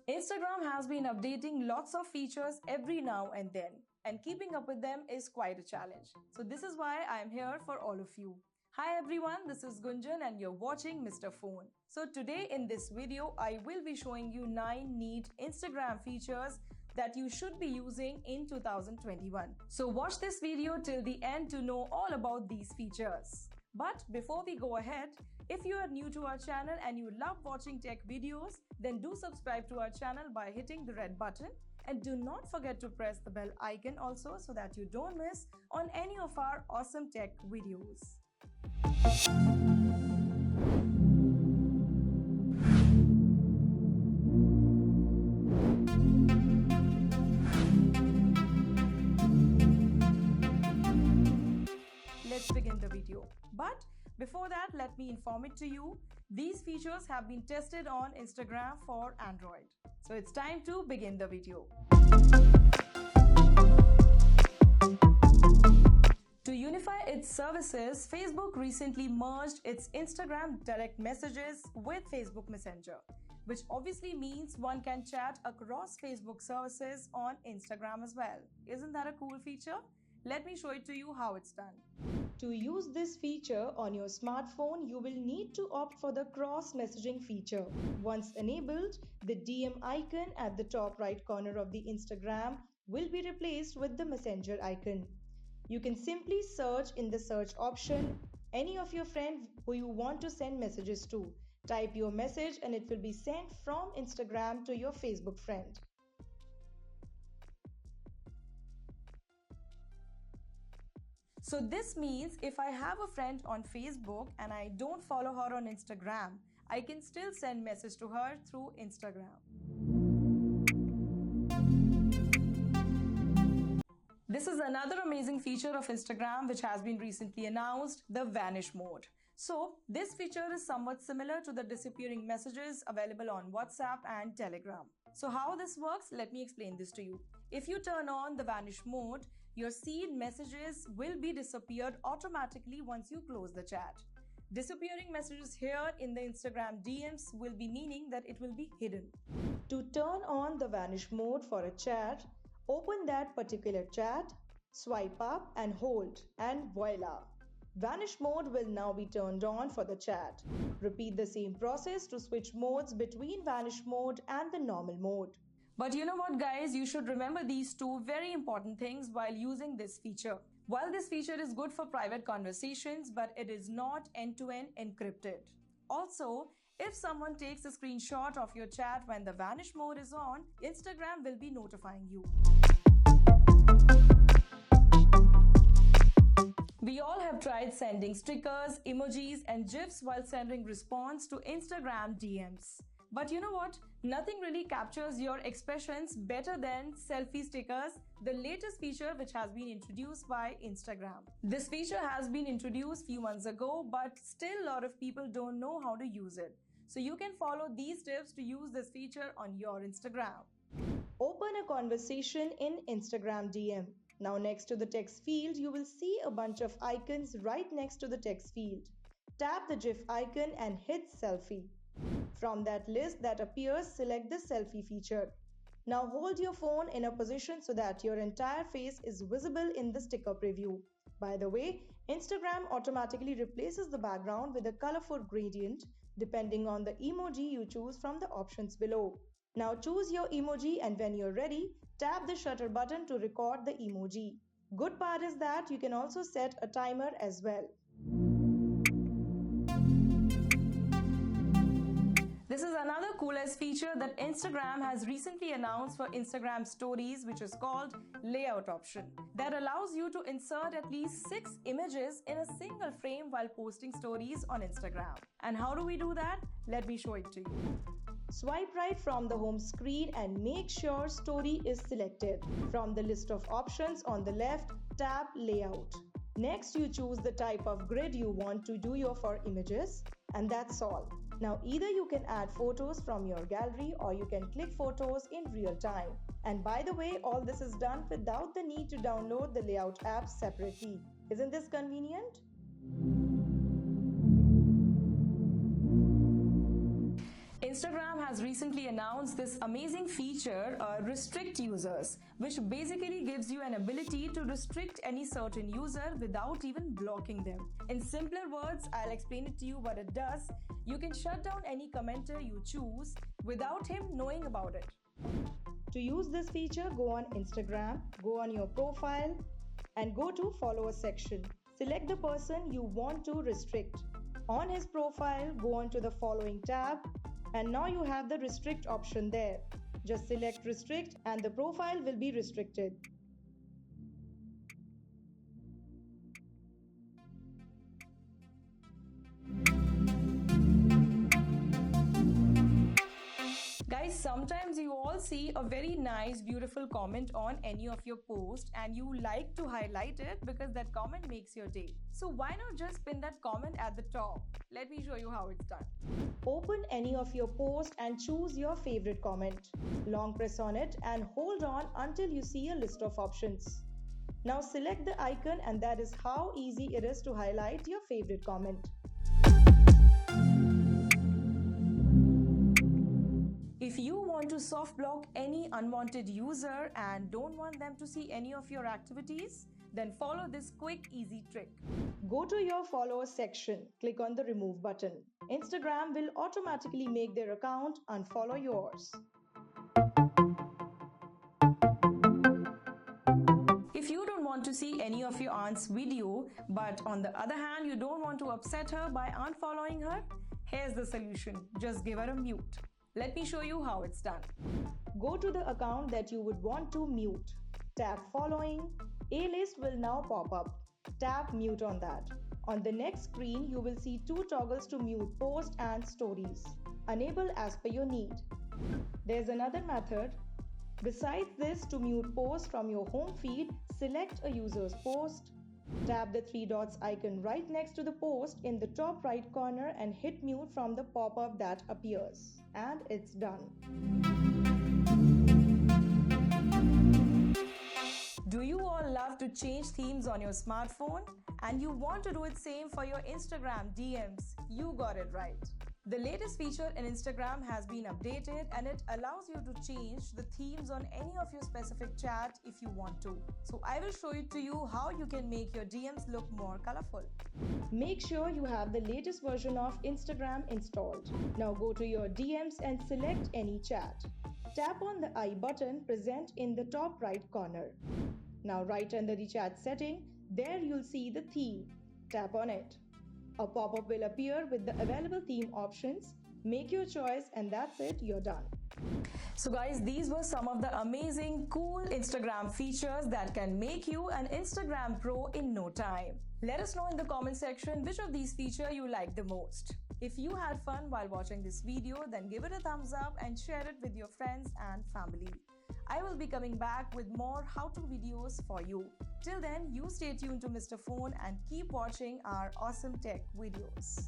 Instagram has been updating lots of features every now and then, and keeping up with them is quite a challenge. So, this is why I am here for all of you. Hi everyone, this is Gunjan and you're watching Mr. Phone. So, today in this video, I will be showing you 9 neat Instagram features that you should be using in 2021. So, watch this video till the end to know all about these features. But before we go ahead, if you are new to our channel and you love watching tech videos, then do subscribe to our channel by hitting the red button, and do not forget to press the bell icon also so that you don't miss on any of our awesome tech videos. Let's begin the video. But before that, let me inform it to you. These features have been tested on Instagram for Android. So it's time to begin the video. To unify its services, Facebook recently merged its Instagram direct messages with Facebook Messenger, which obviously means one can chat across Facebook services on Instagram as well. Isn't that a cool feature? Let me show it to you how it's done. To use this feature on your smartphone, you will need to opt for the cross messaging feature. Once enabled, the DM icon at the top right corner of the Instagram will be replaced with the messenger icon. You can simply search in the search option any of your friends who you want to send messages to. Type your message and it will be sent from Instagram to your Facebook friend. So this means if I have a friend on Facebook and I don't follow her on Instagram, I can still send message to her through Instagram. This is another amazing feature of Instagram which has been recently announced, the Vanish mode. So this feature is somewhat similar to the disappearing messages available on WhatsApp and Telegram. So how this works, let me explain this to you. If you turn on the Vanish mode, your seen messages will be disappeared automatically once you close the chat. Disappearing messages here in the Instagram DMs will be meaning that it will be hidden. To turn on the Vanish mode for a chat, open that particular chat, swipe up and hold, and voila! Vanish mode will now be turned on for the chat. Repeat the same process to switch modes between Vanish mode and the normal mode. But you know what guys, you should remember these two very important things while using this feature. While this feature is good for private conversations, but it is not end-to-end encrypted. Also, if someone takes a screenshot of your chat when the Vanish mode is on, Instagram will be notifying you. We all have tried sending stickers, emojis, and GIFs while sending response to Instagram DMs. But you know what? Nothing really captures your expressions better than selfie stickers, the latest feature which has been introduced by Instagram. This feature has been introduced few months ago, but still a lot of people don't know how to use it. So you can follow these tips to use this feature on your Instagram. Open a conversation in Instagram DM. Now next to the text field, you will see a bunch of icons right next to the text field. Tap the GIF icon and hit selfie. From that list that appears, select the selfie feature. Now hold your phone in a position so that your entire face is visible in the sticker preview. By the way, Instagram automatically replaces the background with a colorful gradient depending on the emoji you choose from the options below. Now choose your emoji and when you're ready, tap the shutter button to record the emoji. Good part is that you can also set a timer as well. This is another coolest feature that Instagram has recently announced for Instagram stories, which is called layout option, that allows you to insert at least 6 images in a single frame while posting stories on Instagram. And how do we do that? Let me show it to you. Swipe right from the home screen and make sure story is selected. From the list of options on the left, tap layout. Next, you choose the type of grid you want to do for images, and that's all. Now either you can add photos from your gallery or you can click photos in real time. And by the way, all this is done without the need to download the layout app separately. Isn't this convenient? Instagram has recently announced this amazing feature, restrict users, which basically gives you an ability to restrict any certain user without even blocking them. In simpler words, I'll explain it to you what it does. You can shut down any commenter you choose without him knowing about it. To use this feature, go on Instagram, go on your profile, and go to followers section. Select the person you want to restrict. On his profile, go on to the following tab, and now you have the restrict option there. Just select restrict and the profile will be restricted. Guys, sometimes you all see a very nice, beautiful comment on any of your posts and you like to highlight it because that comment makes your day. So why not just pin that comment at the top? Let me show you how it's done. Open any of your posts and choose your favorite comment. Long press on it and hold on until you see a list of options. Now select the icon, and that is how easy it is to highlight your favorite comment. If you want to soft block any unwanted user and don't want them to see any of your activities, then follow this quick, easy trick. Go to your followers section, click on the remove button. Instagram will automatically make their account unfollow yours. If you don't want to see any of your aunt's video, but on the other hand, you don't want to upset her by unfollowing her, here's the solution. Just give her a mute. Let me show you how it's done. Go to the account that you would want to mute. Tap following. A list will now pop up. Tap mute on that. On the next screen, you will see two toggles to mute post and stories. Enable as per your need. There's another method. Besides this, to mute posts from your home feed, select a user's post. Tap the three dots icon right next to the post in the top right corner and hit mute from the pop-up that appears. And it's done. Do you all love to change themes on your smartphone? And you want to do it same for your Instagram DMs? You got it right. The latest feature in Instagram has been updated and it allows you to change the themes on any of your specific chat if you want to. So I will show it to you how you can make your DMs look more colorful. Make sure you have the latest version of Instagram installed. Now go to your DMs and select any chat. Tap on the I button present in the top right corner. Now right under the chat setting, there you'll see the theme. Tap on it. A pop-up will appear with the available theme options. Make your choice and that's it, you're done. So guys, these were some of the amazing, cool Instagram features that can make you an Instagram pro in no time. Let us know in the comment section which of these features you like the most. If you had fun while watching this video, then give it a thumbs up and share it with your friends and family. I will be coming back with more how-to videos for you. Till then, you stay tuned to Mr. Phone and keep watching our awesome tech videos.